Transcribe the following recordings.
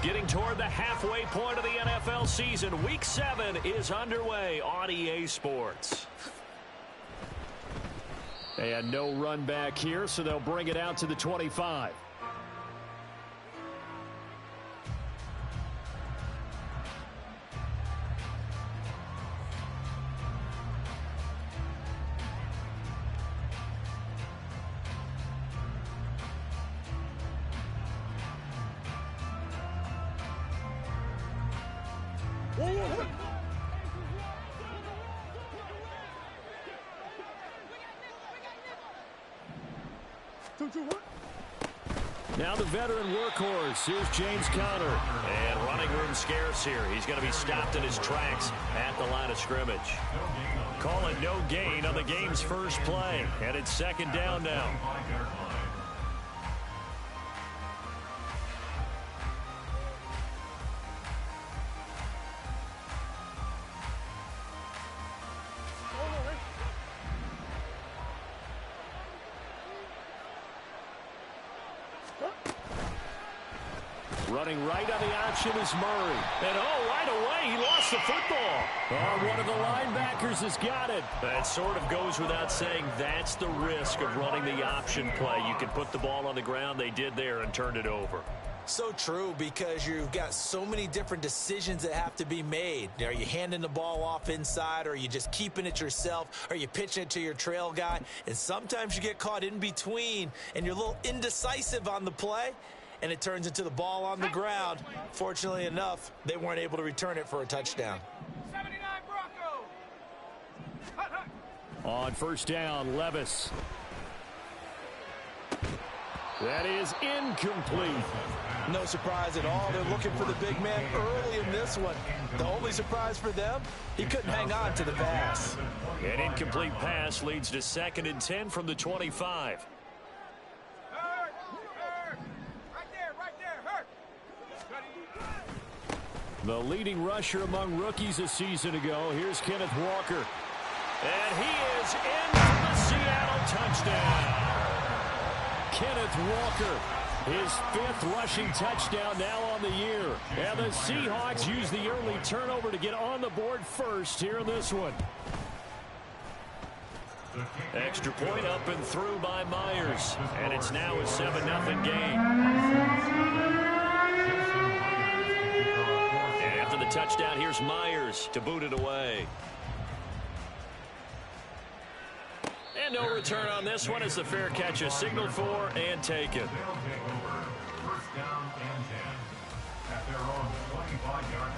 Getting toward the halfway point of the NFL season. Week 7 is underway on EA Sports. And no run back here, so they'll bring it out to the 25. Now the veteran workhorse. Here's James Conner. And running room scarce here. He's going to be stopped in his tracks at the line of scrimmage. Call it no gain on the game's first play. And it's second down now. Running right on the option is Murray. And right away, he lost the football. One of the linebackers has got it. That sort of goes without saying. That's the risk of running the option play. You can put the ball on the ground. They did there and turned it over. So true, because you've got so many different decisions that have to be made. Are you handing the ball off inside, or are you just keeping it yourself? Are you pitching it to your trail guy? And sometimes you get caught in between, and you're a little indecisive on the play, and it turns into the ball on the ground. Fortunately enough, they weren't able to return it for a touchdown. 79 Bronco. On first down, Levis. That is incomplete. No surprise at all. They're looking for the big man early in this one. The only surprise for them, he couldn't hang on to the pass. An incomplete pass leads to 2nd and 10 from the 25. The leading rusher among rookies a season ago. Here's Kenneth Walker. And he is in for the Seattle touchdown. Kenneth Walker, his 5th rushing touchdown now on the year. And the Seahawks use the early turnover to get on the board first here in this one. Extra point up and through by Myers. And it's now a 7-0 game. The touchdown, here's Myers to boot it away. And no return on this one as the fair catch is signaled for and taken. First down and 10 at their own 25-yard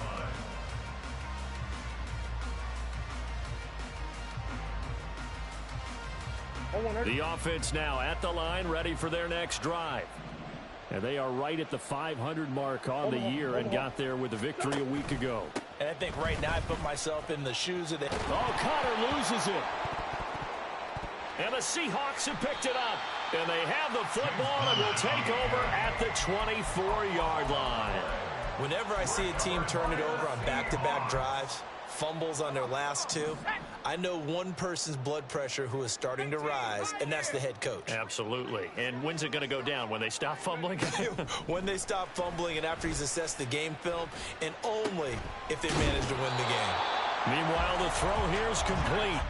line. The offense now at the line, ready for their next drive. And they are right at the 500 mark on the year and got there with a victory a week ago. And I think right now I put myself in the shoes of the... Conner loses it. And the Seahawks have picked it up. And they have the football and will take over at the 24-yard line. Whenever I see a team turn it over on back-to-back drives, fumbles on their last 2, I know one person's blood pressure who is starting to rise, and that's the head coach. Absolutely. And when's it going to go down? When they stop fumbling? When they stop fumbling and after he's assessed the game film, and only if they manage to win the game. Meanwhile, the throw here is complete.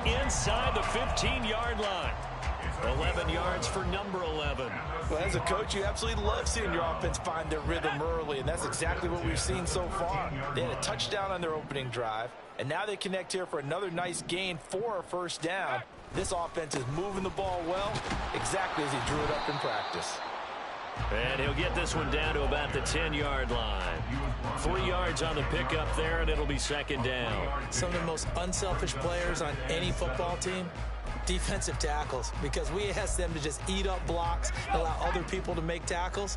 Inside the 15-yard line. 11 yards for number 11. Well, as a coach, you absolutely love seeing your offense find their rhythm early, and that's exactly what we've seen so far. They had a touchdown on their opening drive, and now they connect here for another nice gain for a first down. This offense is moving the ball well, exactly as he drew it up in practice. And he'll get this one down to about the 10-yard line. 3 yards on the pickup there, and it'll be second down. Some of the most unselfish players on any football team, defensive tackles, because we ask them to just eat up blocks and allow other people to make tackles.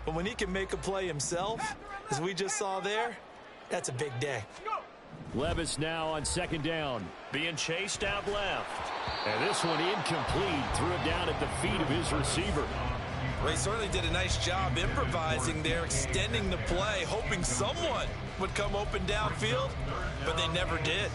But when he can make a play himself, as we just saw there, that's a big day. Levis now on second down, being chased out left. And this one incomplete, threw it down at the feet of his receiver. Well, he certainly did a nice job improvising there, extending the play, hoping someone would come open downfield, but they never did.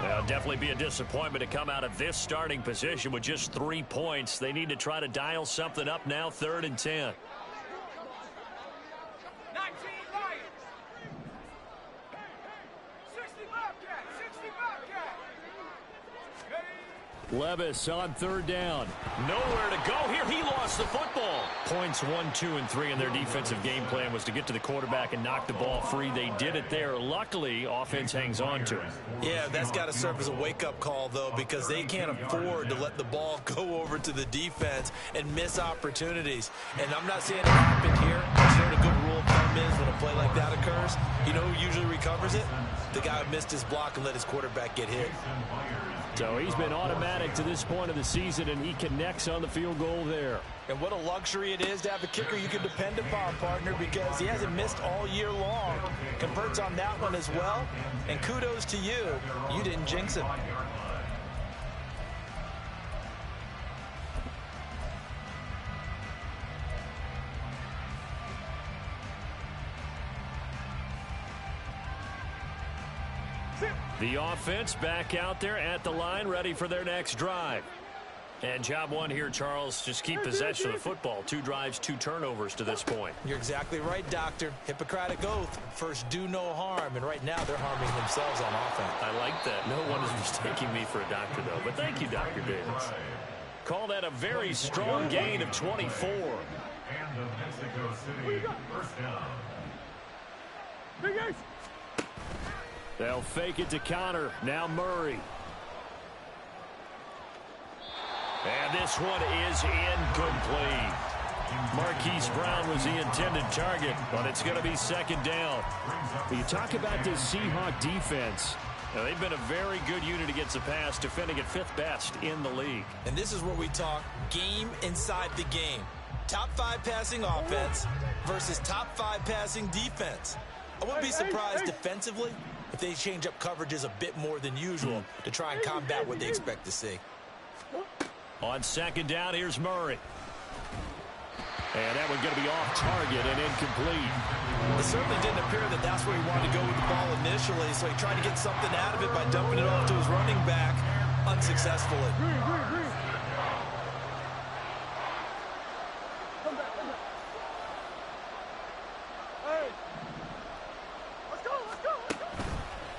It'll definitely be a disappointment to come out of this starting position with just 3 points. They need to try to dial something up now, 3rd and 10. Levis on 3rd down. Nowhere to go here. He lost the football. Points 1, 2, and 3 in their defensive game plan was to get to the quarterback and knock the ball free. They did it there. Luckily, offense hangs on to it. Yeah, that's got to serve as a wake-up call, though, because they can't afford to let the ball go over to the defense and miss opportunities. And I'm not saying it happened here. I'm sure the good rule of thumb is when a play like that occurs, you know who usually recovers it? The guy who missed his block and let his quarterback get hit. So he's been automatic to this point of the season, and he connects on the field goal there. And what a luxury it is to have a kicker you can depend upon, partner, because he hasn't missed all year long. Converts on that one as well, and kudos to you. You didn't jinx him. The offense back out there at the line, ready for their next drive. And job one here, Charles, just keep possession of the football. 2 drives, 2 turnovers to this point. You're exactly right, Doctor. Hippocratic oath. First, do no harm. And right now, they're harming themselves on offense. I like that. No one is mistaking me for a doctor, though. But thank you, Dr. Davis. Call that a very strong gain of 24. And the Mexico City first down. They'll fake it to Connor. Now Murray. And this one is incomplete. Marquise Brown was the intended target, but it's going to be 2nd down. You talk about this Seahawk defense. Now, they've been a very good unit against the pass, defending at 5th best in the league. And this is where we talk game inside the game. Top 5 passing offense versus top 5 passing defense. I wouldn't be surprised defensively if they change up coverages a bit more than usual to try and combat what they expect to see. On 2nd down, here's Murray. And that one going to be off target and incomplete. It certainly didn't appear that that's where he wanted to go with the ball initially, so he tried to get something out of it by dumping it off to his running back unsuccessfully.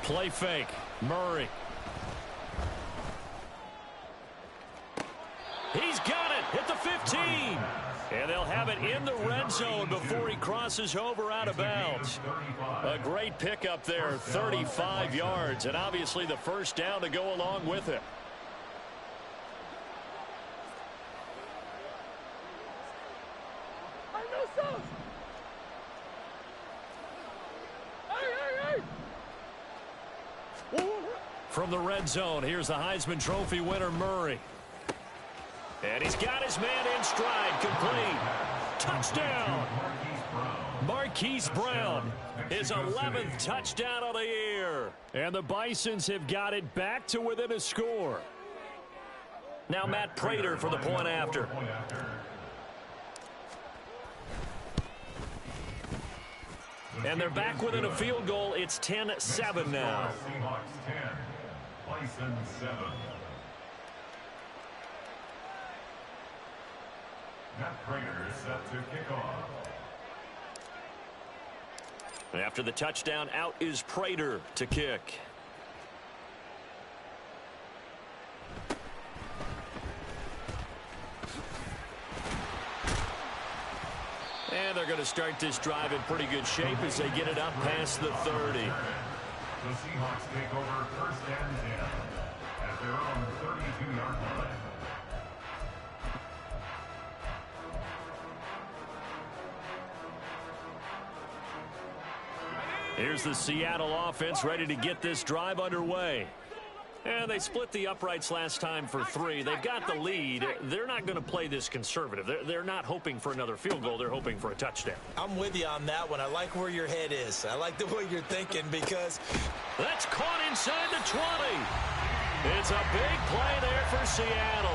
Play fake. Murray. He's got it. Hit the 15. And they'll have it in the red zone before he crosses over out of bounds. A great pickup there, 35 yards, and obviously the first down to go along with it. From the red zone, here's the Heisman Trophy winner, Murray. And he's got his man in stride, complete. Touchdown. Marquise Brown, his 11th touchdown of the year. And the Bisons have got it back to within a score. Now Matt Prater for the point after. And they're back within a field goal. It's 10-7 now. Seahawks 10, Bison 7. Matt Prater is set to kick off. After the touchdown, out is Prater to kick. And they're going to start this drive in pretty good shape as they get it up past the 30. The Seahawks take over 1st and 10 at their own 32-yard line. Here's the Seattle offense ready to get this drive underway. And they split the uprights last time for 3. They've got the lead. They're not going to play this conservative. They're not hoping for another field goal. They're hoping for a touchdown. I'm with you on that one. I like where your head is. I like the way you're thinking because that's caught inside the 20. It's a big play there for Seattle.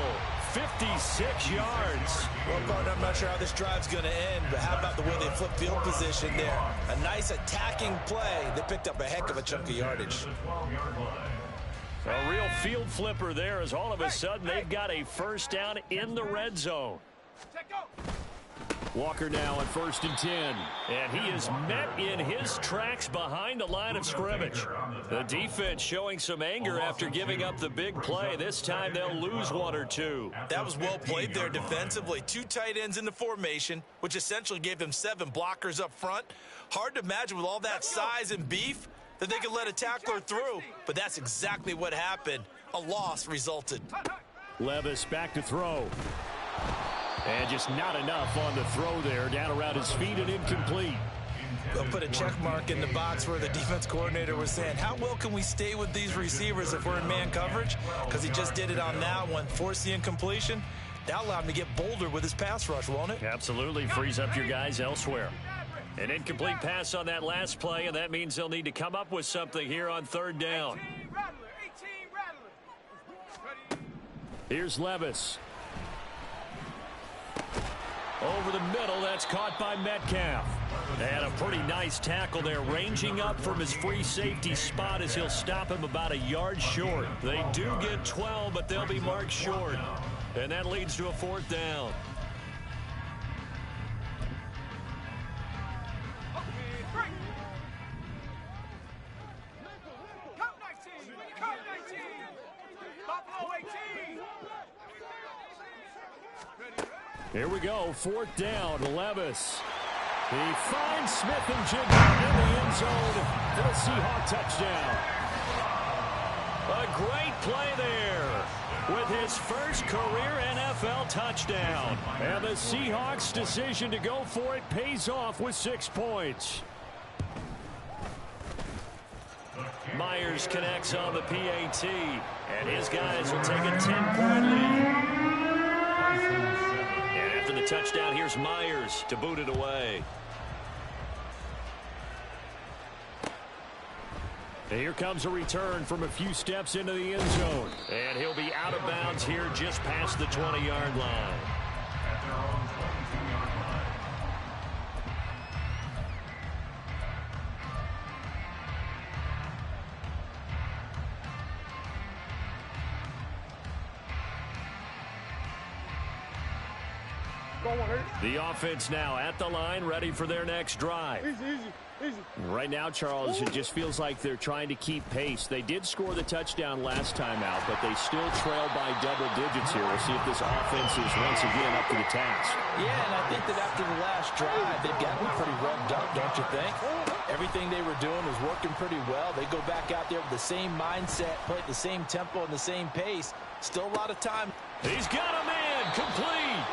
56 yards. Well, partner, I'm not sure how this drive's going to end, but how about the way they flip field position there? A nice attacking play. They picked up a heck of a chunk of yardage. A real field flipper there as all of a sudden they've got a first down in the red zone. Walker now on 1st and 10. And he is met in his tracks behind the line of scrimmage. The defense showing some anger after giving up the big play. This time they'll lose 1 or 2. That was well played there defensively. 2 tight ends in the formation, which essentially gave them 7 blockers up front. Hard to imagine with all that size and beef that they could let a tackler through, but that's exactly what happened. A loss resulted. Levis back to throw. And just not enough on the throw there. Down around his feet and incomplete. They'll put a check mark in the box where the defense coordinator was saying, how well can we stay with these receivers if we're in man coverage? Because he just did it on that one, forced the incompletion. That allowed him to get bolder with his pass rush, won't it? Absolutely. Frees up your guys elsewhere. An incomplete pass on that last play, and that means they'll need to come up with something here on 3rd down. Here's Levis. Over the middle, that's caught by Metcalf. And a pretty nice tackle there, ranging up from his free safety spot as he'll stop him about a yard short. They do get 12, but they'll be marked short. And that leads to a 4th down. Here we go, 4th down, Levis. He finds Smith and Jigba in the end zone for the Seahawk touchdown. A great play there with his first career NFL touchdown. And the Seahawks' decision to go for it pays off with 6 points. Myers connects on the PAT, and his guys will take a 10-point lead. And after the touchdown, here's Myers to boot it away. And here comes a return from a few steps into the end zone. And he'll be out of bounds here just past the 20-yard line. At their own 22-yard line. The offense now at the line, ready for their next drive. Easy. Right now, Charles, it just feels like they're trying to keep pace. They did score the touchdown last time out, but they still trail by double digits here. We'll see if this offense is once again up to the task. Yeah, and I think that after the last drive, they've gotten pretty revved up, don't you think? Everything they were doing was working pretty well. They go back out there with the same mindset, play at the same tempo and the same pace. Still a lot of time. He's got a man, complete.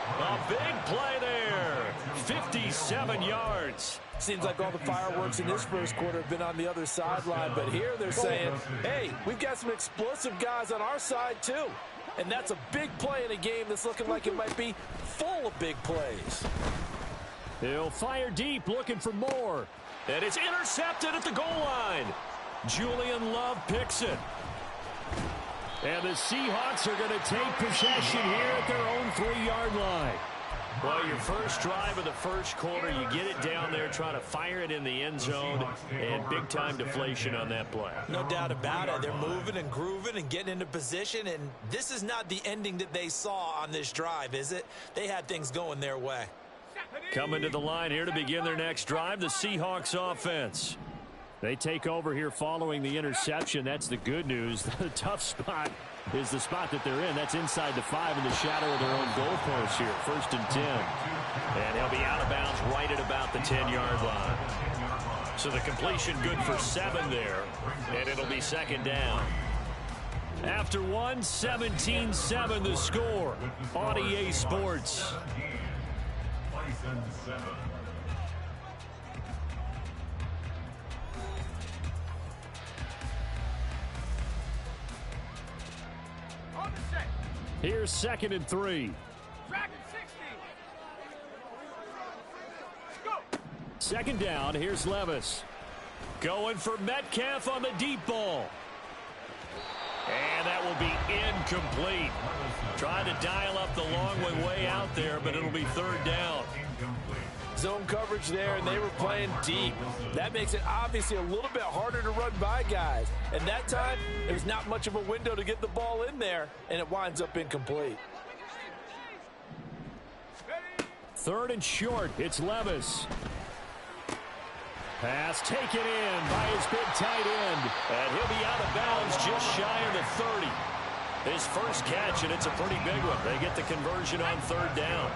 A big play there, 57 yards. Seems like all the fireworks in this first quarter have been on the other sideline, but here they're saying, hey, we've got some explosive guys on our side too. And that's a big play in a game that's looking like it might be full of big plays. He'll fire deep, looking for more. And it's intercepted at the goal line. Julian Love picks it. And the Seahawks are going to take possession here at their own 3-yard line. Well, your first drive of the first quarter, you get it down there, try to fire it in the end zone, and big-time deflation on that play. No doubt about it. They're moving and grooving and getting into position, and this is not the ending that they saw on this drive, is it? They had things going their way. Coming to the line here to begin their next drive, the Seahawks offense. They take over here following the interception. That's the good news. The tough spot is the spot that they're in. That's inside the 5 in the shadow of their own goalpost here. 1st and 10. And he'll be out of bounds right at about the 10-yard line. So the completion good for 7 there. And it'll be 2nd down. After 1, 17-7 the score on EA Sports. Bison 7. Here's 2nd and 3. Second down, here's Levis. Going for Metcalf on the deep ball. And that will be incomplete. Trying to dial up the long way out there, but it'll be 3rd down. Zone coverage there, and they were playing deep. That makes it obviously a little bit harder to run by guys. And that time, there's not much of a window to get the ball in there, and it winds up incomplete. 3rd and short, it's Levis. Pass taken in by his big tight end. And he'll be out of bounds just shy of the 30. His first catch, and it's a pretty big one. They get the conversion on 3rd down.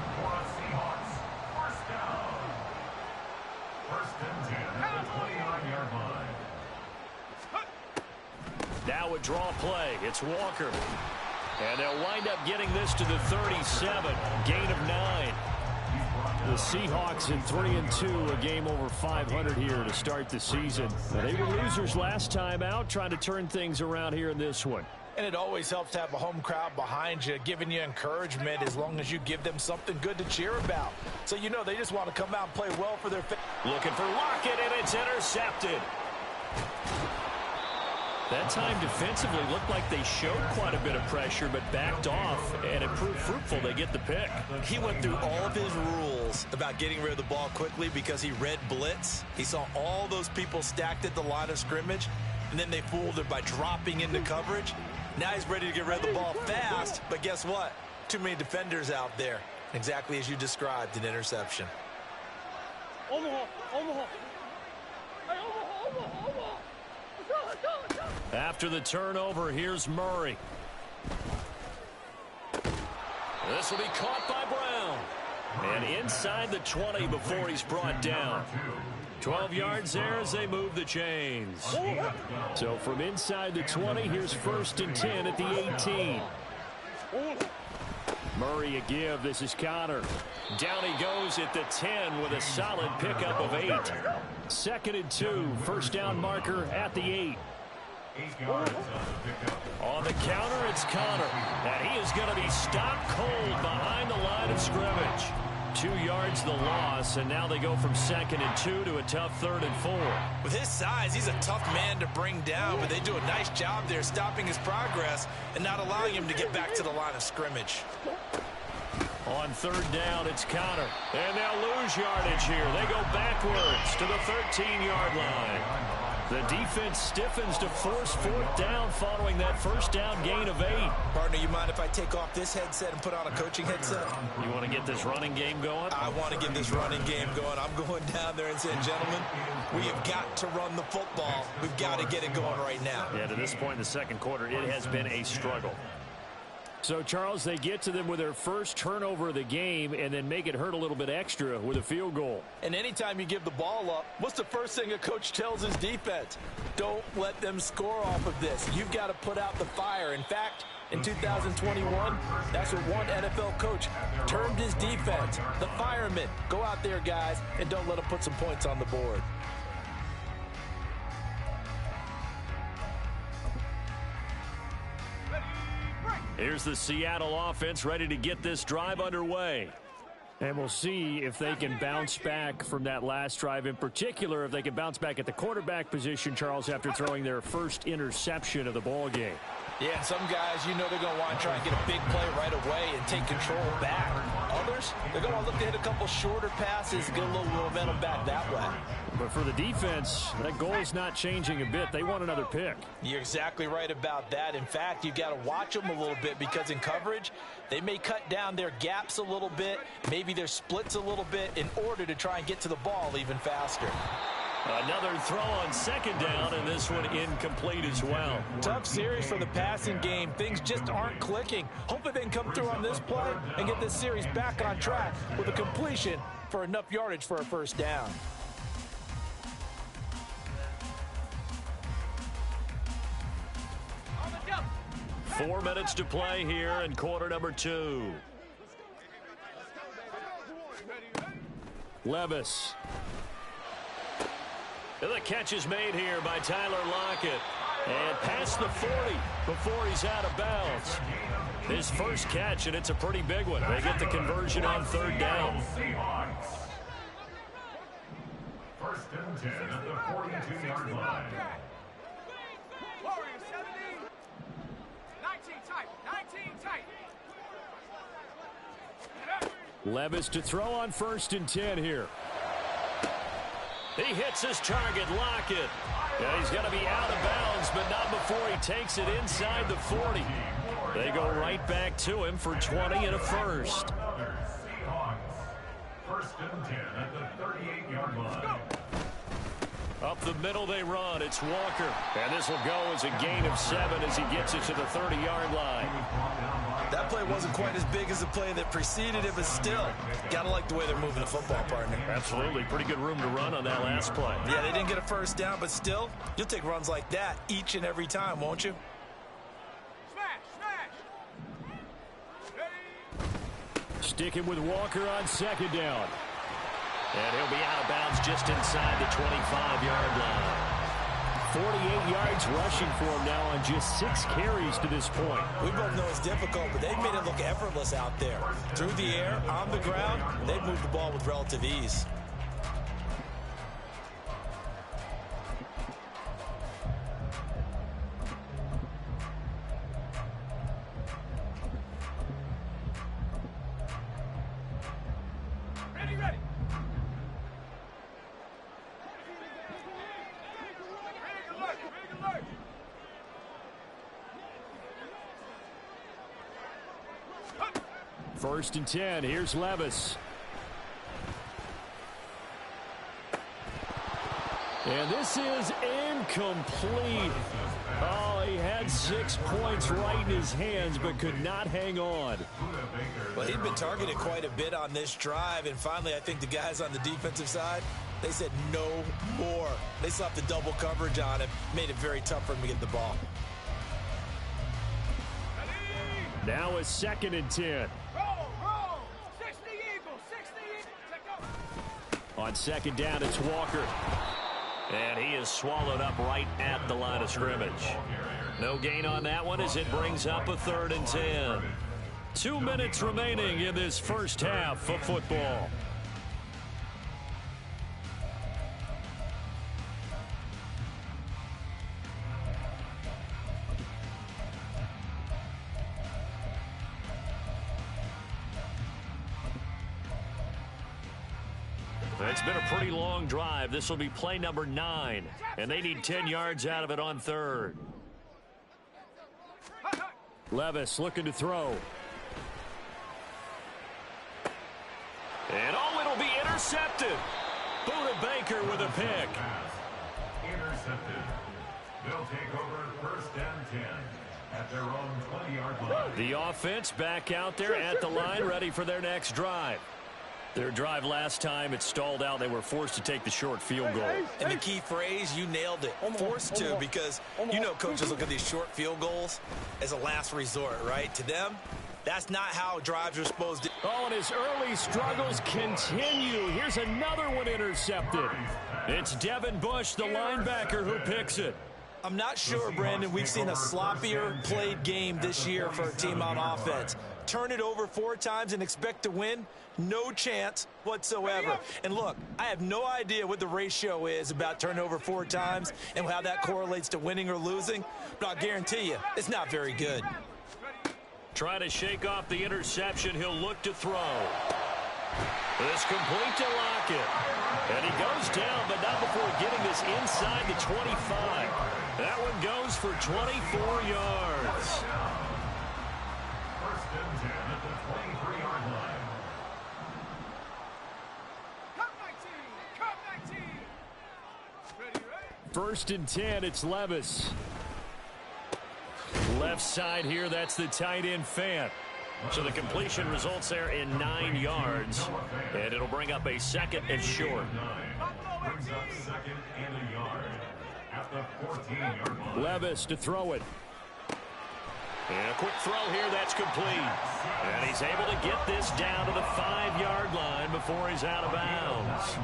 Now a draw play. It's Walker. And they'll wind up getting this to the 37. Gain of 9. The Seahawks in 3-2, a game over 500 here to start the season. Now, they were losers last time out, trying to turn things around here in this one. And it always helps to have a home crowd behind you, giving you encouragement as long as you give them something good to cheer about. So you know they just want to come out and play well for their fans. Looking for Lockett, and it's intercepted. That time defensively looked like they showed quite a bit of pressure but backed off, and it proved fruitful. They get the pick. He went through all of his rules about getting rid of the ball quickly because he read blitz. He saw all those people stacked at the line of scrimmage, and then they fooled him by dropping into coverage. Now he's ready to get rid of the ball fast, but guess what? Too many defenders out there. Exactly as you described, an interception. After the turnover, here's Murray. This will be caught by Brown. And inside the 20 before he's brought down. 12 yards there as they move the chains. So from inside the 20, here's 1st and 10 at the 18. Murray a give. This is Connor. Down he goes at the 10 with a solid pickup of 8. 2nd and 2. First down marker at the 8. On the counter, it's Connor. And he is going to be stopped cold behind the line of scrimmage. 2 yards the loss, and now they go from 2nd and 2 to a tough 3rd and 4. With his size, he's a tough man to bring down, but they do a nice job there stopping his progress and not allowing him to get back to the line of scrimmage. On 3rd down, it's Connor. And they'll lose yardage here. They go backwards to the 13-yard line. The defense stiffens to force 4th down following that first down gain of 8. Partner, you mind if I take off this headset and put on a coaching headset? You want to get this running game going? I want to get this running game going. I'm going down there and saying, gentlemen, we have got to run the football. We've got to get it going right now. Yeah, to this point in the second quarter, it has been a struggle. So, Charles, they get to them with their first turnover of the game and then make it hurt a little bit extra with a field goal. And anytime you give the ball up, what's the first thing a coach tells his defense? Don't let them score off of this. You've got to put out the fire. In fact, in 2021, that's what one NFL coach termed his defense, the firemen. Go out there, guys, and don't let them put some points on the board. Here's the Seattle offense ready to get this drive underway. And we'll see if they can bounce back from that last drive, in particular if they can bounce back at the quarterback position, Charles, after throwing their first interception of the ball game. Yeah, and some guys, you know they're going to want to try and get a big play right away and take control back. Others, they're going to look to hit a couple shorter passes, get a little momentum back that way. But for the defense, that goal is not changing a bit. They want another pick. You're exactly right about that. In fact, you've got to watch them a little bit because in coverage, they may cut down their gaps a little bit, maybe their splits a little bit in order to try and get to the ball even faster. Another throw on 2nd down, and this one incomplete as well. Tough series for the passing game. Things just aren't clicking. Hopefully they can come through on this play and get this series back on track with a completion for enough yardage for a first down. – 4 minutes to play here in quarter number 2. Levis. The catch is made here by Tyler Lockett. And past the 40 before he's out of bounds. His first catch, and it's a pretty big one. They get the conversion on third down. First and 10 at the 42-yard line. Warriors 70. 19 tight. 19 tight. Levis to throw on first and 10 here. He hits his target, Lockett. Yeah, he's going to be out of bounds, but not before he takes it inside the 40. They go right back to him for 20 and a first. First and 10 at the 38-yard line. Up the middle they run. It's Walker. And this will go as a gain of 7 as he gets it to the 30-yard line. That play wasn't quite as big as the play that preceded it, but still, gotta like the way they're moving the football, partner. Absolutely. Pretty good room to run on that last play. Yeah, they didn't get a first down, but still, you'll take runs like that each and every time, won't you? Sticking with Walker on second down. And he'll be out of bounds just inside the 25-yard line. 48 yards rushing for him now on just 6 carries to this point. We both know it's difficult, but they've made it look effortless out there. Through the air, on the ground, they've moved the ball with relative ease. Ready. First and 10. Here's Levis. And this is incomplete. Oh, he had 6 points right in his hands, but could not hang on. Well, he'd been targeted quite a bit on this drive, and finally I think the guys on the defensive side, they said no more. They slapped the double coverage on him, made it very tough for him to get the ball. Now a second and 10. Roll. 60 Eagles. 60 Eagles. On second down, it's Walker. And he is swallowed up right at the line of scrimmage. No gain on that one as it brings up a third and 10. 2 minutes remaining in this first half of football. It's been a pretty long drive. This will be play number 9, and they need 10 yards out of it on third. Levis looking to throw. And it'll be intercepted. Buda Baker with a pick. Intercepted. They'll take over first and 10 at their own 20-yard line. The offense back out there at the line, ready for their next drive. Their drive last time, it stalled out. They were forced to take the short field goal. And the key phrase, you nailed it. Forced to, because you know coaches look at these short field goals as a last resort, right? To them, that's not how drives are supposed to. Oh, and his early struggles continue. Here's another one intercepted. It's Devin Bush, the linebacker, who picks it. I'm not sure, Brandon, we've seen a sloppier played game this year for a team on offense. Turn it over 4 times and expect to win? No chance whatsoever. And look, I have no idea what the ratio is about turning over 4 times and how that correlates to winning or losing, but I'll guarantee you, it's not very good. Trying to shake off the interception. He'll look to throw. This complete to Lockett. And he goes down, but not before getting this inside the 25. That one goes for 24 yards. First and 10 at the 23-yard line. Come 19. Ready. First and 10, it's Levis. Left side here, that's the tight end Fant. So the completion results there in 9 yards. And it'll bring up a second and short. Brings up second and a yard at the 14-yard line. Levis to throw it. And a quick throw here, that's complete. And he's able to get this down to the 5-yard line before he's out of bounds.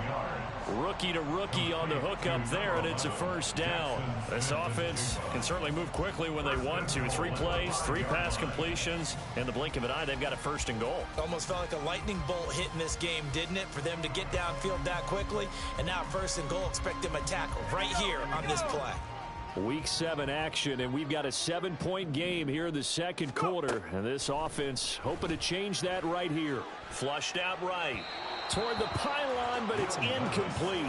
Rookie to rookie on the hook up there, and it's a first down. This offense can certainly move quickly when they want to. 3 plays, 3 pass completions. In the blink of an eye, they've got a first and goal. Almost felt like a lightning bolt hit in this game, didn't it? For them to get downfield that quickly. And now first and goal, expect them to tackle right here on this play. Week 7 action, and we've got a 7-point game here in the second quarter. And this offense hoping to change that right here. Flushed out right. Toward the pylon, but it's incomplete.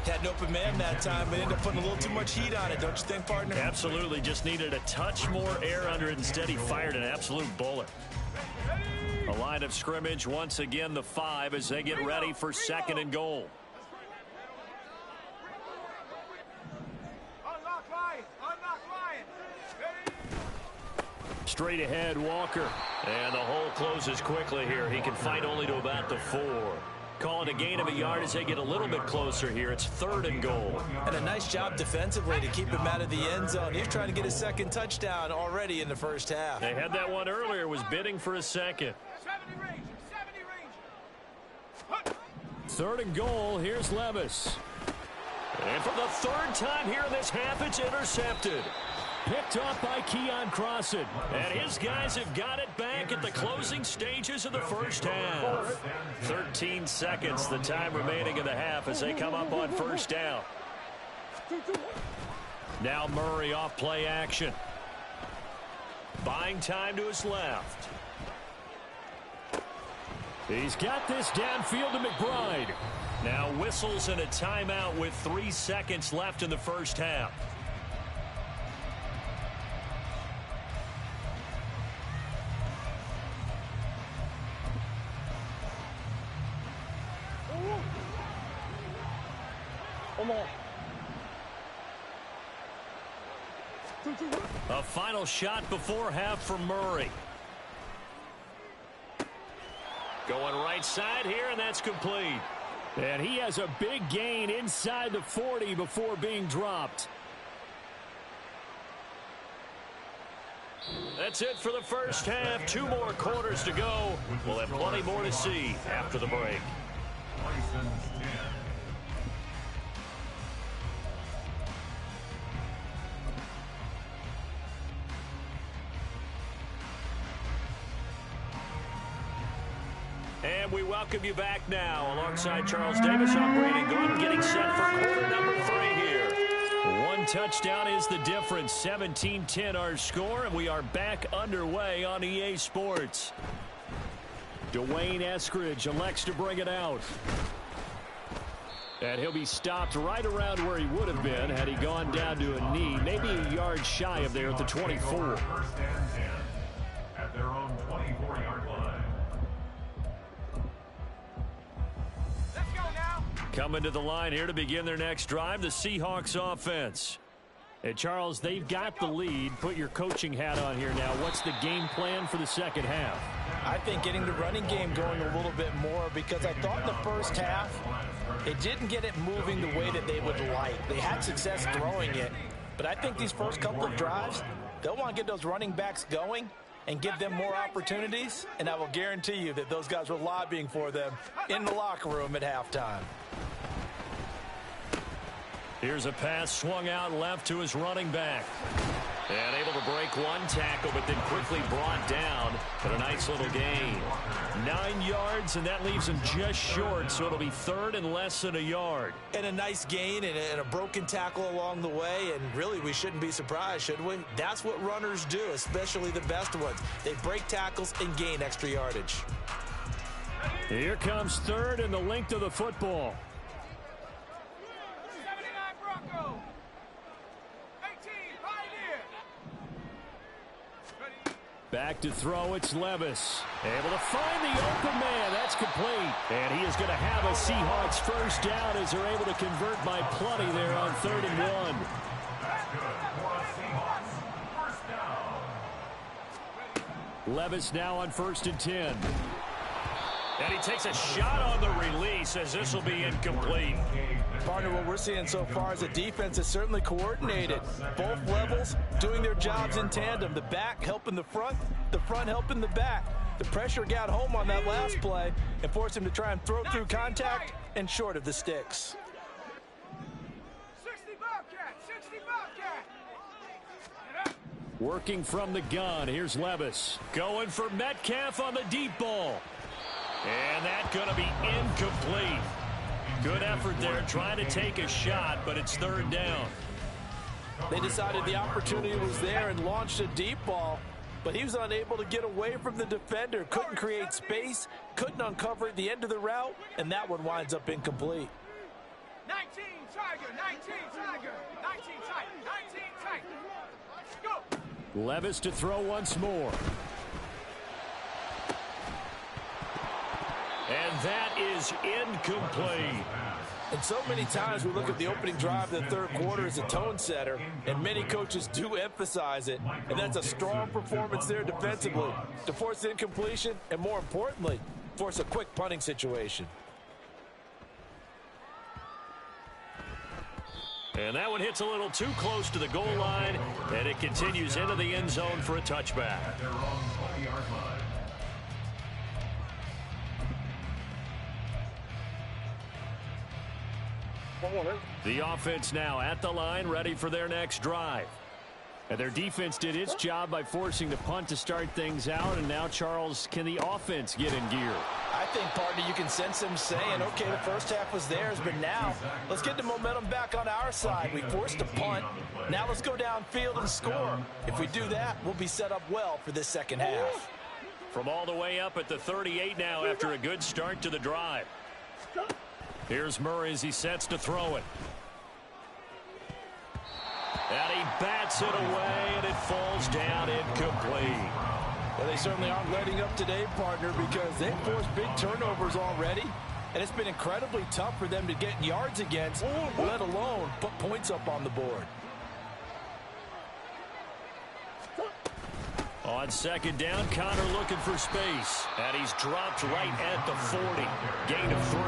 Had an open man that time, but ended up putting a little too much heat on it, don't you think, partner? Absolutely. Just needed a touch more air under it. Instead, he fired an absolute bullet. A line of scrimmage, once again, the 5 as they get ready for second and goal. Straight ahead, Walker. And the hole closes quickly here. He can fight only to about the 4. Calling a gain of a yard as they get a little bit closer here. It's third and goal. And a nice job defensively to keep him out of the end zone. He's trying to get his second touchdown already in the first half. They had that one earlier, was bidding for a second. 70 range. Third and goal, here's Levis. And for the 3rd time here in this half, it's intercepted. Picked off by Keon Crossan. And his guys have got it back at the closing stages of the first half. 13 seconds, the time remaining in the half as they come up on first down. Now Murray off play action. Buying time to his left. He's got this downfield to McBride. Now whistles and a timeout with 3 seconds left in the first half. A final shot before half from Murray. Going right side here, and that's complete. And he has a big gain inside the 40 before being dropped. That's it for the first half. 2 more quarters to go. We'll have plenty more to see after the break. And we welcome you back now. Alongside Charles Davis, I'm Brandon Gordon, getting set for quarter number 3 here. 1 touchdown is the difference. 17-10 our score, and we are back underway on EA Sports. Dwayne Eskridge elects to bring it out. And he'll be stopped right around where he would have been had he gone down to a knee, maybe a yard shy of there at the 24. First and 10 at their own 24-yard line. Coming to the line here to begin their next drive, the Seahawks offense. And Charles, they've got the lead. Put your coaching hat on here now. What's the game plan for the second half? I think getting the running game going a little bit more, because I thought in the first half it didn't get it moving the way that they would like. They had success throwing it, but I think these first couple of drives, they'll want to get those running backs going and give them more opportunities, and I will guarantee you that those guys were lobbying for them in the locker room at halftime. Here's a pass swung out left to his running back. And able to break 1 tackle, but then quickly brought down. But a nice little gain. 9 yards, and that leaves him just short, so it'll be 3rd and less than a yard. And a nice gain and a broken tackle along the way, and really we shouldn't be surprised, should we? That's what runners do, especially the best ones. They break tackles and gain extra yardage. Here comes 3rd and the length of the football. Back to throw, it's Levis. Able to find the open man. That's complete. And he is going to have a Seahawks first down as they're able to convert by plenty there on 3rd and 1. Levis now on 1st and 10. And he takes a shot on the release as this will be incomplete. Partner, what we're seeing so far is a defense is certainly coordinated. Both levels doing their jobs in tandem. The back helping the front helping the back. The pressure got home on that last play and forced him to try and throw through contact and short of the sticks. 60 Bobcat, 60 Bobcat. Working from the gun, here's Levis. Going for Metcalf on the deep ball. And that's going to be incomplete. Good effort there, trying to take a shot, but it's third down. They decided the opportunity was there and launched a deep ball, but he was unable to get away from the defender. Couldn't create space, couldn't uncover at the end of the route, and that one winds up incomplete. 19 Tiger, 19 Tiger, 19 tight, 19 tight. Go. Levis to throw once more. And that is incomplete. And so many times we look at the opening drive of the third quarter as a tone setter, and many coaches do emphasize it, and that's a strong performance there defensively to force incompletion and, more importantly, force a quick punting situation. And that one hits a little too close to the goal line, and it continues into the end zone for a touchback. At their own 20-yard line. The offense now at the line, ready for their next drive. And their defense did its job by forcing the punt to start things out. And now, Charles, can the offense get in gear? I think, partner, you can sense them saying, okay, the first half was theirs, but now let's get the momentum back on our side. We forced a punt. Now let's go downfield and score. If we do that, we'll be set up well for this second half. From all the way up at the 38 now after a good start to the drive. Here's Murray as he sets to throw it. And he bats it away, and it falls down incomplete. Well, they certainly aren't letting up today, partner, because they've forced big turnovers already, and it's been incredibly tough for them to get yards against, let alone put points up on the board. On second down, Connor looking for space, and he's dropped right at the 40. Gain of 3.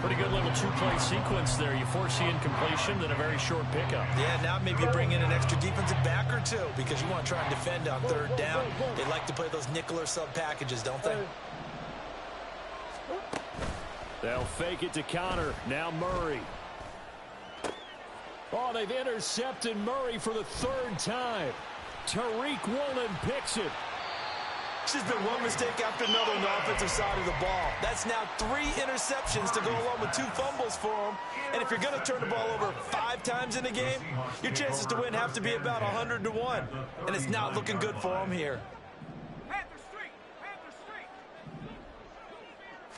Pretty good little two-play sequence there. You force the incompletion, then a very short pickup. Yeah, now maybe you bring in an extra defensive back or two because you want to try and defend on third down. They like to play those nickel or sub packages, don't they? They'll fake it to Connor. Now Murray. Oh, they've intercepted Murray for the third time. Tariq Woolen picks it. It's just been one mistake after another on the offensive side of the ball. That's now 3 interceptions to go along with 2 fumbles for him. And if you're going to turn the ball over 5 times in a game, your chances to win have to be about 100 to 1. And it's not looking good for him here. Panther Street, Panther Street.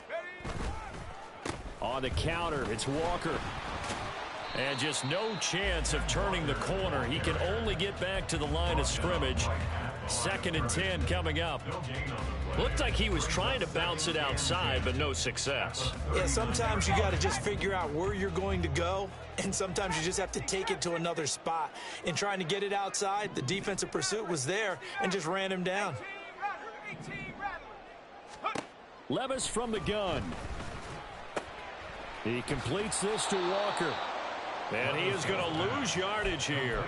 Ready? On the counter, it's Walker. And just no chance of turning the corner. He can only get back to the line of scrimmage. 2nd and 10 coming up. Looked like he was trying to bounce it outside, but no success. Yeah, sometimes you got to just figure out where you're going to go, and sometimes you just have to take it to another spot. In trying to get it outside, the defensive pursuit was there and just ran him down. 18 Rattler. Levis from the gun. He completes this to Walker. And he is going to lose yardage here.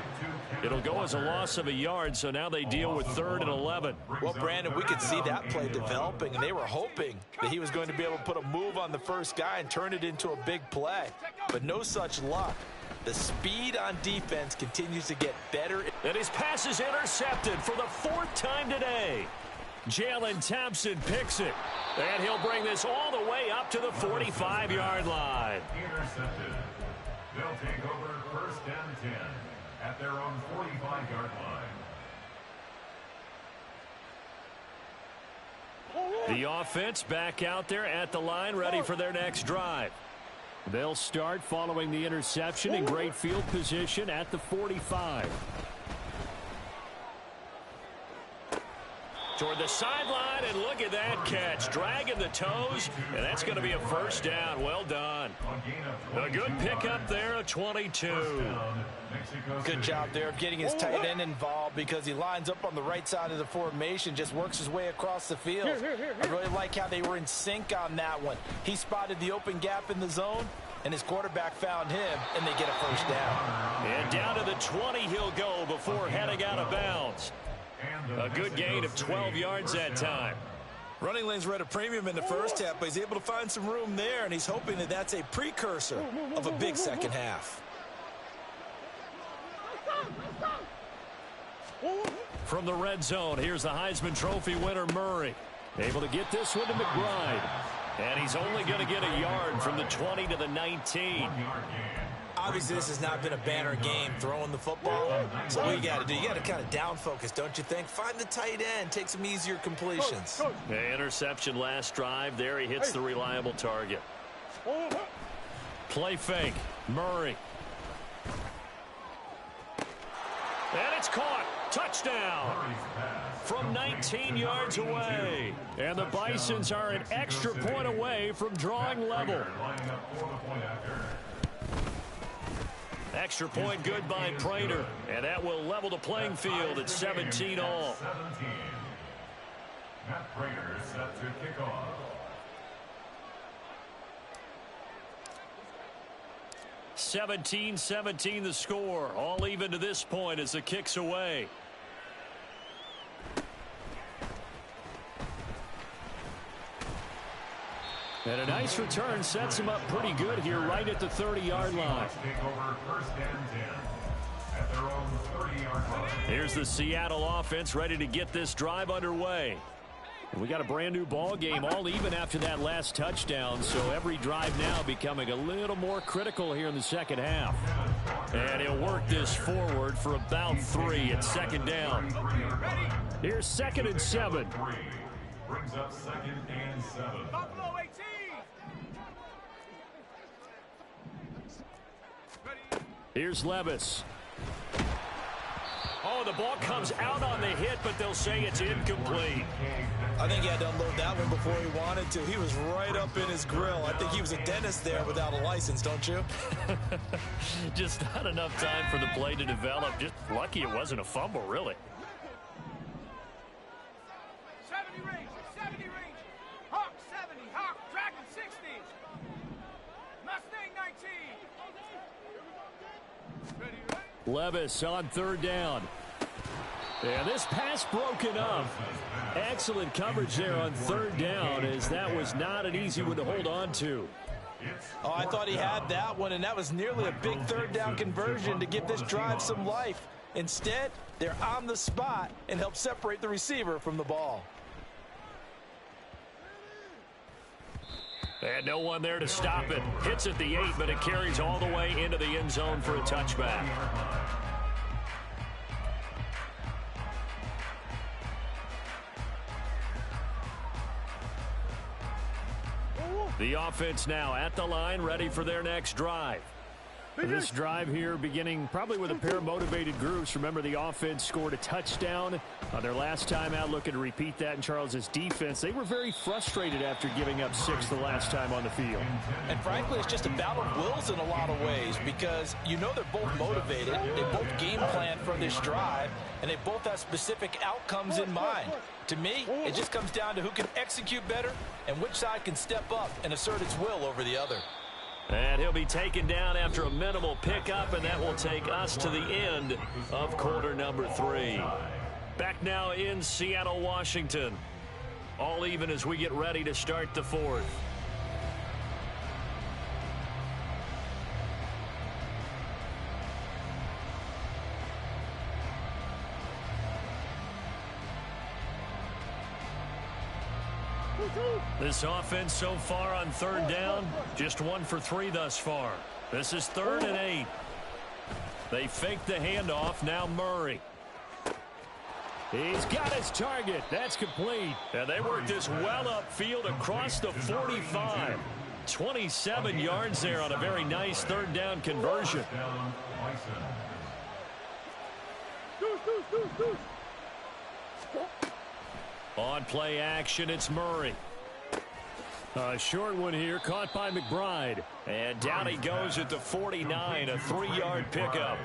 It'll go as a loss of a yard, so now they deal with 3rd and 11. Well, Brandon, we could see that play developing, and they were hoping that he was going to be able to put a move on the first guy and turn it into a big play. But no such luck. The speed on defense continues to get better. And his pass is intercepted for the 4th time today. Jalen Thompson picks it. And he'll bring this all the way up to the 45-yard line. Intercepted. They'll take over 1st and 10 at their own 45-yard line. The offense back out there at the line, ready for their next drive. They'll start following the interception in great field position at the 45. Toward the sideline, and look at that catch. Dragging the toes, and that's going to be a 1st down. Well done. A good pickup there, a 22. Good job there of getting his tight end involved because he lines up on the right side of the formation, just works his way across the field. I really like how they were in sync on that one. He spotted the open gap in the zone, and his quarterback found him, and they get a first down. And down to the 20 he'll go before heading out of bounds. A good gain of 12 yards that time. Running lanes were at a premium in the first half, but he's able to find some room there, and he's hoping that that's a precursor of a big second half. From the red zone, here's the Heisman Trophy winner, Murray. Able to get this one to McBride. And he's only going to get a yard from the 20 to the 19. Obviously, this has not been a banner game throwing the football. So what you got to do, you got to kind of down focus, don't you think? Find the tight end, take some easier completions. Interception last drive. There he hits the reliable target. Play fake. Murray. And it's caught. Touchdown. From 19 yards away. And the Bisons are an extra point away from drawing level. Extra point good by Prater. And that will level the playing field at 17 all. Matt Prater is set to kick off. (17-17) the score. All even to this point as the kick's away. And a nice return sets him up pretty good here right at the 30-yard line. Here's the Seattle offense ready to get this drive underway. And we got a brand new ball game, all even after that last touchdown, so every drive now becoming a little more critical here in the second half. And he'll work this forward for about 3 at second down. Here's 2nd and 7. Brings up 2nd and 7. Buffalo 18. Here's Levis. Oh, the ball comes out on the hit, but they'll say it's incomplete. I think he had to unload that one before he wanted to. He was right up in his grill. I think he was a dentist there without a license, don't you? Just not enough time for the play to develop. Just lucky it wasn't a fumble, really. 70 range, 70 range. Hawk 70, Hawk, Dragon 60. Mustang 19. Ready, right? Levis on 3rd down. And this pass broken up. Excellent coverage there on 3rd down, as that was not an easy one to hold on to. Oh, I thought he had that one, and that was nearly a big 3rd down conversion to give this drive some life. Instead, they're on the spot and help separate the receiver from the ball. And no one there to stop it. Hits at the 8, but it carries all the way into the end zone for a touchback. The offense now at the line, ready for their next drive. This drive here beginning probably with a pair of motivated groups. Remember, the offense scored a touchdown their last time out. Looking to repeat that in Charles's defense. They were very frustrated after giving up 6 the last time on the field. And frankly, it's just a battle of wills in a lot of ways, because you know they're both motivated. They both game plan for this drive, and they both have specific outcomes in mind. To me, it just comes down to who can execute better and which side can step up and assert its will over the other. And he'll be taken down after a minimal pickup, and that will take us to the end of quarter number 3. Back now in Seattle, Washington. All even as we get ready to start the 4th. This offense so far on 3rd down, just 1 for 3 thus far. This is 3rd and 8. They fake the handoff. Now Murray. He's got his target. That's complete. And they work this well upfield across the 45. 27 yards there on a very nice 3rd down conversion. On play action, it's Murray. A short one here, caught by McBride. And down he goes at the 49, a 3-yard pickup.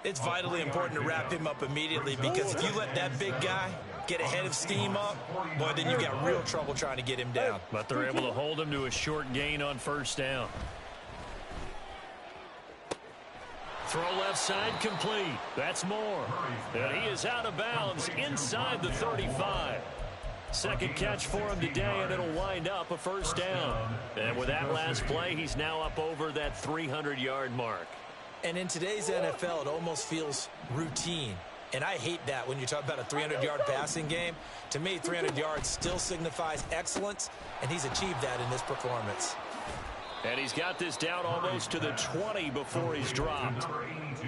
It's vitally important to wrap him up immediately, because if you let that big guy get ahead of steam up, boy, then you've got real trouble trying to get him down. But they're able to hold him to a short gain on first down. Throw left side complete. That's Moore. And he is out of bounds inside the 35. Second catch for him today, and it'll wind up a first down. And with that last play, he's now up over that 300-yard mark. And in today's NFL, it almost feels routine. And I hate that when you talk about a 300-yard passing game. To me, 300 yards still signifies excellence, and he's achieved that in this performance. And he's got this down almost to the 20 before he's dropped.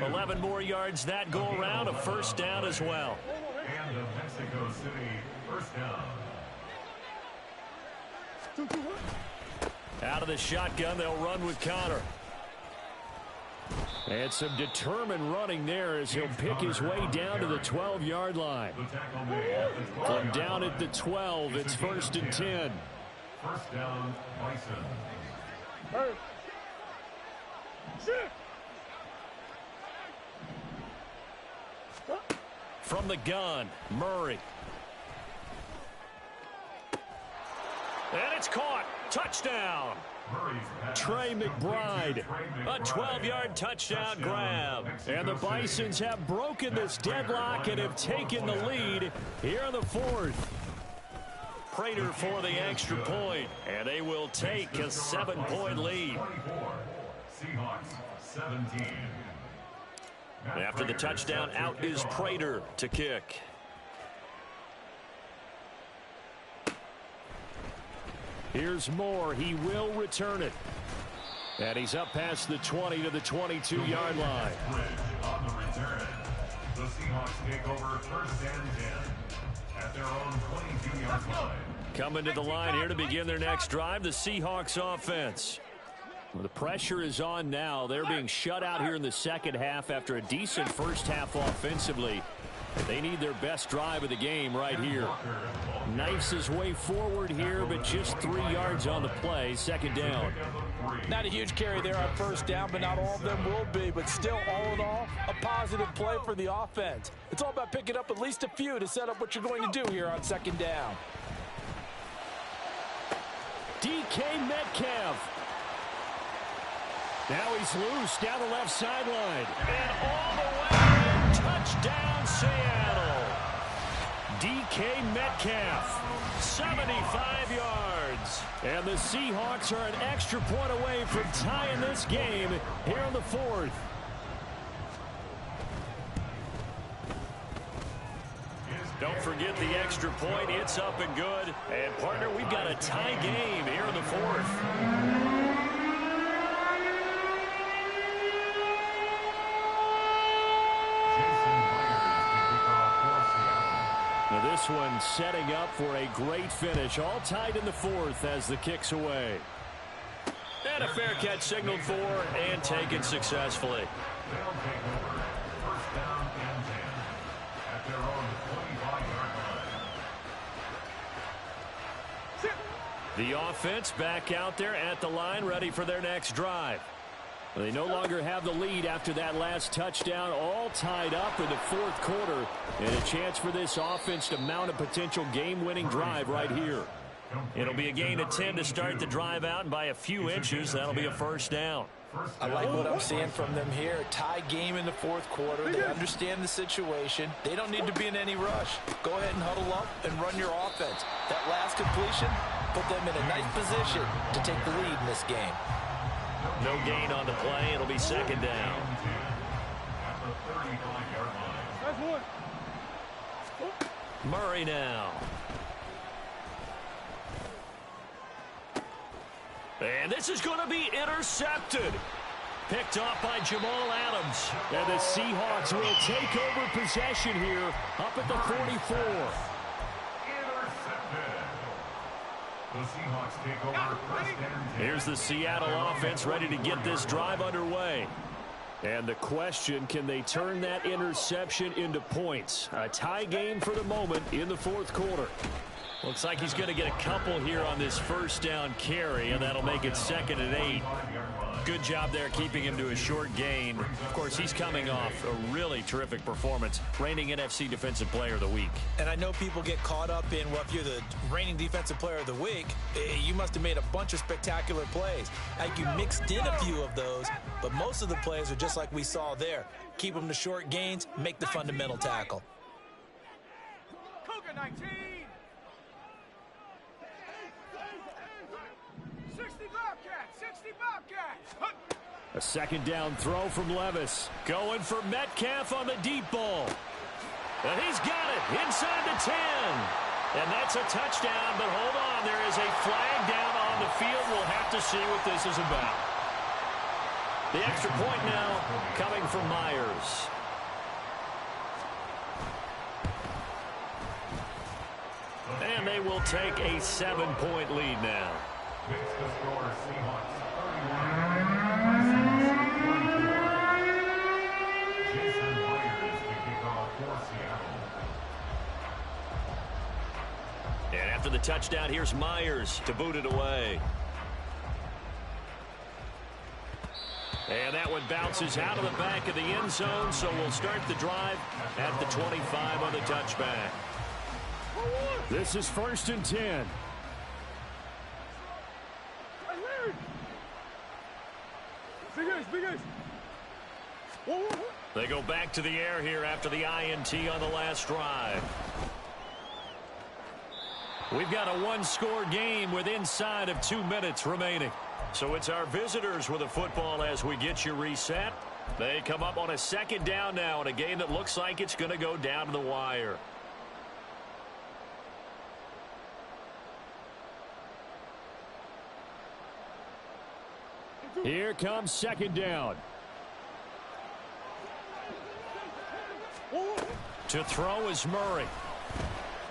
11 more yards that go around, a first down as well. And the Mexico City first down. Out of the shotgun, they'll run with Connor. And some determined running there as he'll pick his way down to the 12-yard line. From down at the 12, it's 1st and 10. First down, Bison. From the gun, Murray. And it's caught. Touchdown. Trey McBride, a 12-yard touchdown grab. And the Bisons have broken this deadlock and have taken the lead here in the 4th. Prater for the extra point, and they will take a 7-point lead. Seahawks 17. After the touchdown, out is Prater to kick. Here's Moore. He will return it. And he's up past the 20 to the 22-yard line. On the return, the Seahawks take over 1st and 10 at their own 22-yard line. Coming to the line here to begin their next drive, the Seahawks offense. Well, the pressure is on now. They're being shut out here in the second half after a decent first half offensively. They need their best drive of the game right here. Knifes his way forward here, but just 3 yards on the play. Second down. Not a huge carry there on first down, but not all of them will be. But still, all in all, a positive play for the offense. It's all about picking up at least a few to set up what you're going to do here on second down. DK Metcalf. Now he's loose down the left sideline. And all the way in, touchdown Seattle. DK Metcalf, 75 yards. And the Seahawks are an extra point away from tying this game here in the 4th. Don't forget the extra point. It's up and good. And, partner, we've got a tie game here in the 4th. Now this one setting up for a great finish. All tied in the 4th as the kick's away. And a fair catch signaled for and taken successfully. They'll take over 1st down and 10 at their own 25-yard line. The offense back out there at the line, ready for their next drive. They no longer have the lead after that last touchdown, all tied up in the 4th quarter. And a chance for this offense to mount a potential game-winning drive right here. It'll be a gain of 10 to start the drive out, and by a few inches, that'll be a first down. I like what I'm seeing from them here. Tie game in the 4th quarter. They understand the situation. They don't need to be in any rush. Go ahead and huddle up and run your offense. That last completion put them in a nice position to take the lead in this game. No gain on the play. It'll be second down. Murray now. And this is going to be intercepted. Picked off by Jamal Adams. And the Seahawks will take over possession here up at the 44. The Seahawks take over 1st and 10. Here's the Seattle offense ready to get this drive underway. And the question, can they turn that interception into points? A tie game for the moment in the 4th quarter. Looks like he's going to get a couple here on this first down carry, and that'll make it 2nd and 8. Good job there keeping him to a short gain. Of course, he's coming off a really terrific performance, reigning NFC Defensive Player of the Week. And I know people get caught up in, well, if you're the reigning Defensive Player of the Week, you must have made a bunch of spectacular plays. Like you mixed in a few of those, but most of the plays are just like we saw there. Keep them to short gains, make the fundamental tackle. Cougar 19. 60 Bobcats. 60 Bobcats. A second down throw from Levis. Going for Metcalf on the deep ball. And he's got it inside the 10. And that's a touchdown, but hold on. There is a flag down on the field. We'll have to see what this is about. The extra point now coming from Myers. And they will take a 7-point lead now. Makes the score Seahawks 31. Jason Myers to kick off for Seattle. And after the touchdown, here's Myers to boot it away. And that one bounces out of the back of the end zone, so we'll start the drive at the 25 on the touchback. This is 1st and 10. They go back to the air here after the INT on the last drive. We've got a one-score game with inside of 2 minutes remaining. So it's our visitors with the football as we get you reset. They come up on a second down now in a game that looks like it's going to go down to the wire. Here comes second down. To throw is Murray.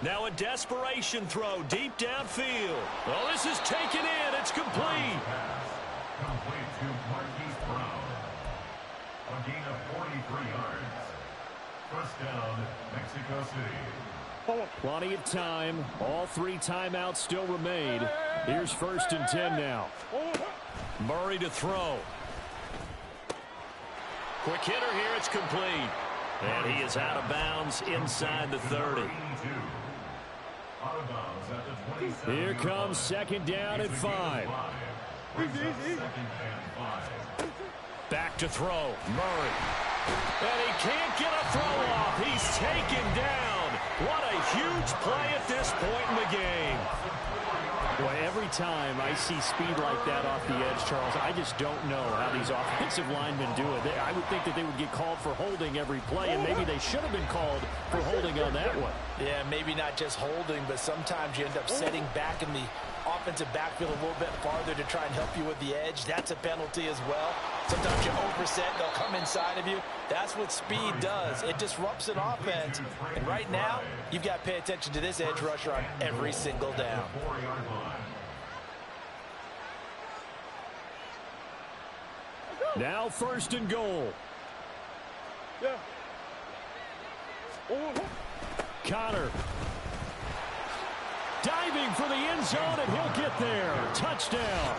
Now a desperation throw deep downfield. Well, this is taken in. It's complete. Complete to Marquise Brown. A gain of 43 yards. First down, Mexico City. Plenty of time. All 3 timeouts still remain. Here's 1st and 10 now. Murray to throw. Quick hitter here. It's complete. And he is out of bounds inside the 30. Here comes second down at 5. Back to throw. Murray. And he can't get a throw off. He's taken down. What a huge play at this point in the game. Boy, every time I see speed like that off the edge, Charles, I just don't know how these offensive linemen do it. I would think that they would get called for holding every play, and maybe they should have been called for holding on that one. Yeah, maybe not just holding, but sometimes you end up setting back in the offensive backfield a little bit farther to try and help you with the edge. That's a penalty as well. Sometimes you overset, they'll come inside of you. That's what speed does. It disrupts an offense. And right now, you've got to pay attention to this edge rusher on every single down. Now 1st and goal. Connor. Diving for the end zone, and he'll get there. Touchdown.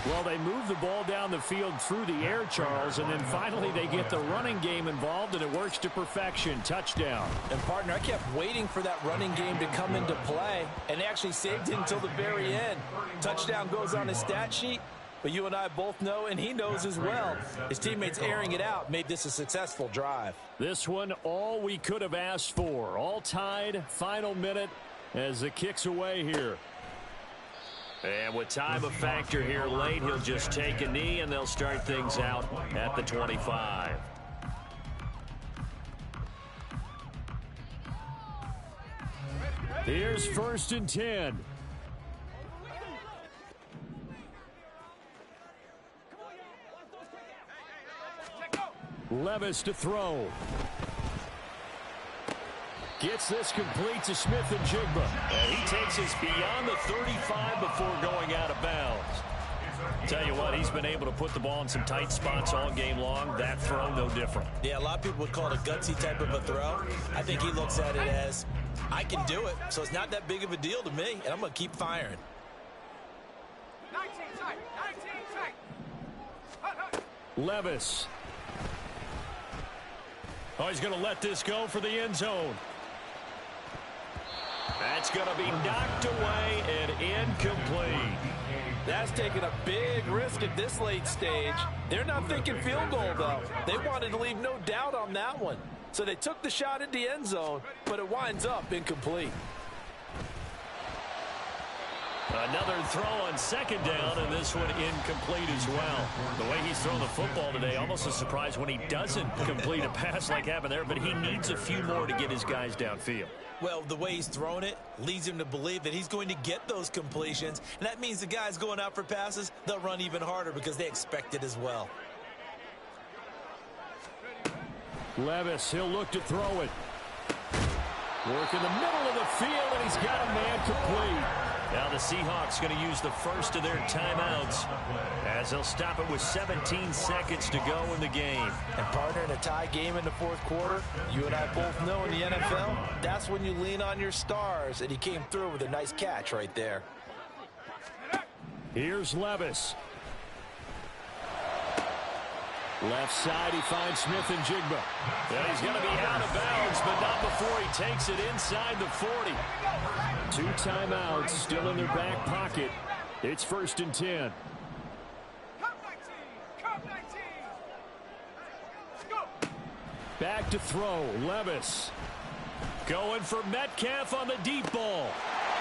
Well, they move the ball down the field through the air, Charles, and then finally they get the running game involved, and it works to perfection. Touchdown. And, partner, I kept waiting for that running game to come into play, and they actually saved it until the very end. Touchdown goes on his stat sheet, but you and I both know, and he knows as well, his teammates airing it out made this a successful drive. This one, all we could have asked for. All tied, final minute as the kick's away here. And with time a factor here late, he'll just take a knee, and they'll start things out at the 25. Here's 1st and 10. Levis to throw. Gets this complete to Smith and Jigba. And he takes us beyond the 35 before going out of bounds. Tell you what, he's been able to put the ball in some tight spots all game long. That throw, no different. Yeah, a lot of people would call it a gutsy type of a throw. I think he looks at it as, I can do it, so it's not that big of a deal to me, and I'm going to keep firing. 19 tight. 19 tight. Hut, hut. Levis. Oh, he's going to let this go for the end zone. That's going to be knocked away and incomplete. That's taking a big risk at this late stage. They're not thinking field goal, though. They wanted to leave no doubt on that one. So they took the shot at the end zone, but it winds up incomplete. Another throw on second down, and this one incomplete as well. The way he's thrown the football today, almost a surprise when he doesn't complete a pass like happened there, but he needs a few more to get his guys downfield. Well, the way he's thrown it leads him to believe that he's going to get those completions, and that means the guys going out for passes, they'll run even harder because they expect it as well. Levis, he'll look to throw it. Work in the middle of the field, and he's got a man complete. Now the Seahawks going to use the first of their timeouts as they'll stop it with 17 seconds to go in the game. And partner, in a tie game in the fourth quarter, you and I both know in the NFL, that's when you lean on your stars, and he came through with a nice catch right there. Here's Levis. Left side, he finds Smith and Jigba. And he's going to be out of bounds, but not before he takes it inside the 40. 2 timeouts still in their back pocket. It's 1st and 10. Come 19. Come 19. Let's go. Back to throw, Levis. Going for Metcalf on the deep ball.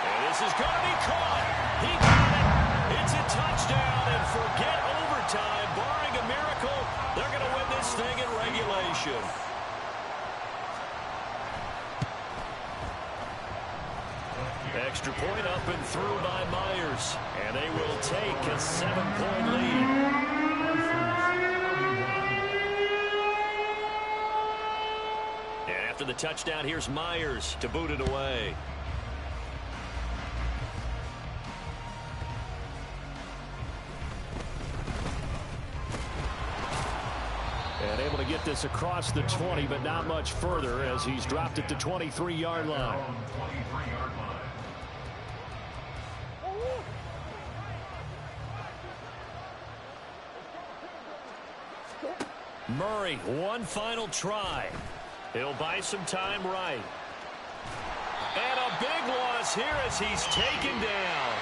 And this is going to be caught. He got it. It's a touchdown, and forget overtime. Barring a miracle, they're going to win this thing in regulation. Extra point up and through by Myers. And they will take a 7-point lead. And after the touchdown, here's Myers to boot it away. And able to get this across the 20, but not much further as he's dropped at the 23-yard line. Murray, one final try. He'll buy some time right. And a big loss here as he's taken down.